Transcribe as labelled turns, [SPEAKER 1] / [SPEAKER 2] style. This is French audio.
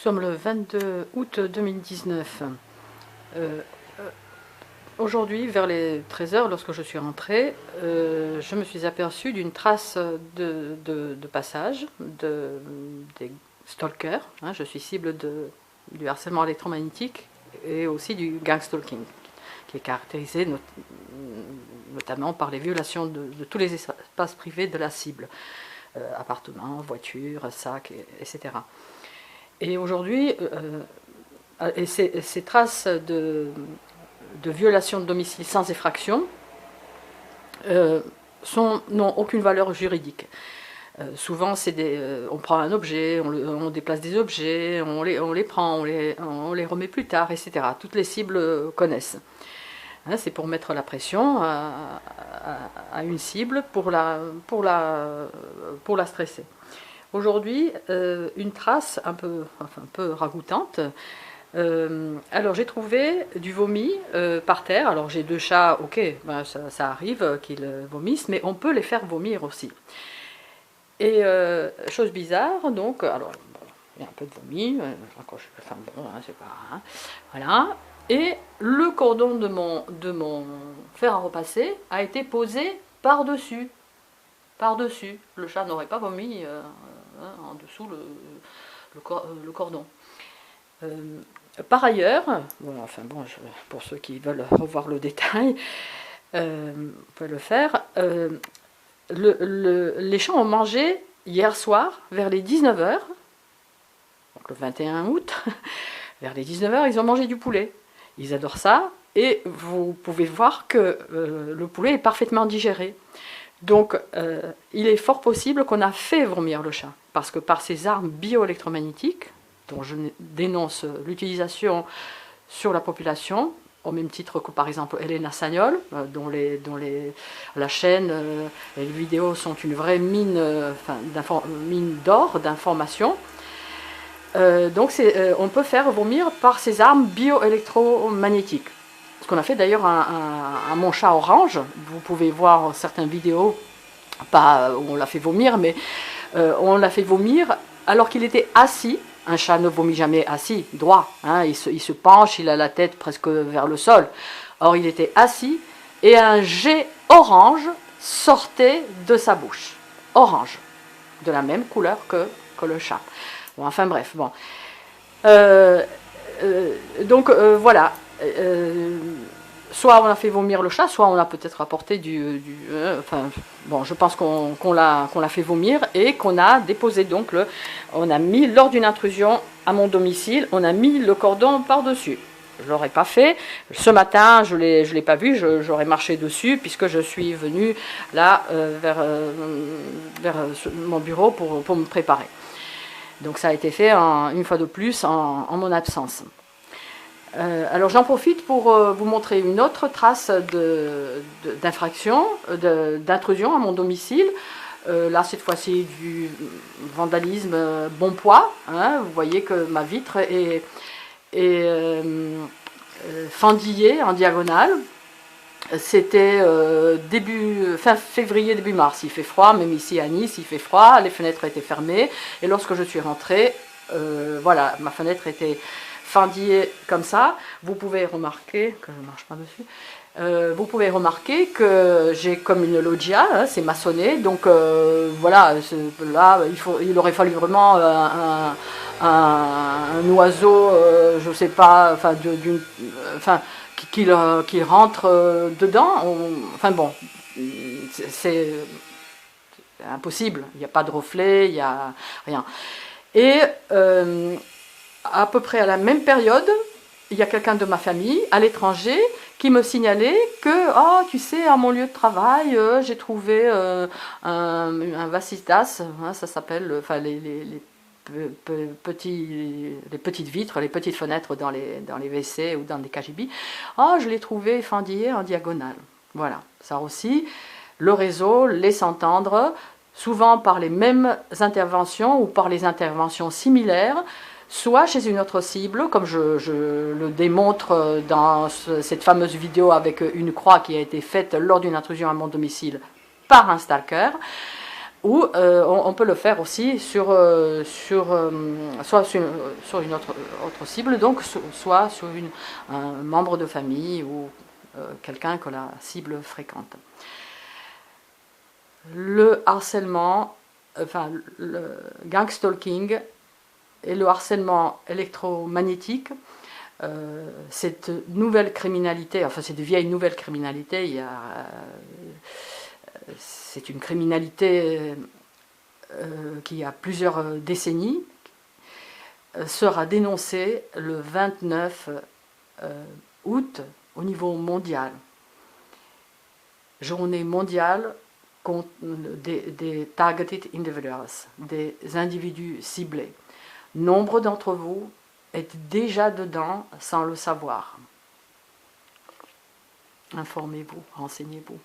[SPEAKER 1] sommes le 22 août 2019. Aujourd'hui, vers les 13 h, lorsque je suis rentrée, je me suis aperçue d'une trace de passage des stalkers. Je suis cible du harcèlement électromagnétique et aussi du gang stalking, qui est caractérisé notamment par les violations de tous les espaces privés de la cible, appartements, voitures, sacs, etc. Et aujourd'hui, ces traces de violation de domicile sans effraction n'ont aucune valeur juridique. Souvent, on prend un objet, on déplace des objets, on les prend, on les remet plus tard, etc. Toutes les cibles connaissent. C'est pour mettre la pression à une cible pour la stresser. Aujourd'hui, une trace un peu ragoûtante. Alors j'ai trouvé du vomi par terre. Alors j'ai 2 chats, ok, ça arrive qu'ils vomissent, mais on peut les faire vomir aussi. Et chose bizarre, donc, alors bon, il y a un peu de vomi, c'est pas, voilà. Et le cordon de mon fer à repasser a été posé par-dessus. Par-dessus. Le chat n'aurait pas vomi en dessous le cordon. Par ailleurs, pour ceux qui veulent revoir le détail, vous pouvez le faire. Les chats ont mangé hier soir vers les 19 h, donc le 21 août, vers les 19 h, ils ont mangé du poulet. Ils adorent ça et vous pouvez voir que le poulet est parfaitement digéré. Donc il est fort possible qu'on a fait vomir le chat, parce que par ces armes bioélectromagnétiques, dont je dénonce l'utilisation sur la population, au même titre que par exemple Elena Sagnol, dont la chaîne et les vidéos sont une vraie mine d'or, d'informations. Donc on peut faire vomir par ces armes bioélectromagnétiques. Ce qu'on a fait d'ailleurs à mon chat Orange. Vous pouvez voir certaines vidéos, pas où on l'a fait vomir, mais on l'a fait vomir alors qu'il était assis. Un chat ne vomit jamais assis, droit. Il se penche, il a la tête presque vers le sol. Or, il était assis et un jet orange sortait de sa bouche. Orange, de la même couleur que le chat. Bon, enfin bref, bon. Donc voilà. Soit on a fait vomir le chat, soit on a peut-être apporté je pense qu'on l'a fait vomir et qu'on a déposé donc on a mis lors d'une intrusion à mon domicile, on a mis le cordon par-dessus. Je l'aurais pas fait. Ce matin, je l'ai pas vu, j'aurais marché dessus puisque je suis venue là vers mon bureau pour me préparer. Donc ça a été fait une fois de plus en mon absence. Alors j'en profite pour vous montrer une autre trace d'infraction, d'intrusion à mon domicile. Là cette fois-ci du vandalisme bon poids. Vous voyez que ma vitre est fendillée en diagonale. C'était fin février, début mars. Il fait froid, même ici à Nice il fait froid, les fenêtres étaient fermées. Et lorsque je suis rentrée, voilà, ma fenêtre était fendillé comme ça. Vous pouvez remarquer que je ne marche pas dessus. Vous pouvez remarquer que j'ai comme une loggia, c'est maçonné. Donc voilà, là il aurait fallu vraiment un oiseau, je ne sais pas, qu'il rentre dedans. Enfin bon, c'est impossible. Il n'y a pas de reflet, il n'y a rien. Et à peu près à la même période, il y a quelqu'un de ma famille, à l'étranger, qui me signalait que, tu sais, à mon lieu de travail, j'ai trouvé un vacitas, ça s'appelle, les petites vitres, les petites fenêtres dans les WC ou dans des KGB. Je l'ai trouvé fendillé en diagonale. Voilà, ça aussi, le réseau laisse entendre, souvent par les mêmes interventions ou par les interventions similaires, soit chez une autre cible, comme je le démontre dans cette fameuse vidéo avec une croix qui a été faite lors d'une intrusion à mon domicile par un stalker, Ou on peut le faire aussi soit sur une autre cible, donc soit sur un membre de famille ou quelqu'un que la cible fréquente. Le harcèlement, enfin le gang stalking et le harcèlement électromagnétique, cette nouvelle criminalité, enfin c'est de vieille nouvelle criminalité, c'est une criminalité qui a plusieurs décennies, sera dénoncée le 29 août au niveau mondial. Journée mondiale contre des targeted individuals, des individus ciblés. Nombre d'entre vous êtes déjà dedans sans le savoir. Informez-vous, renseignez-vous.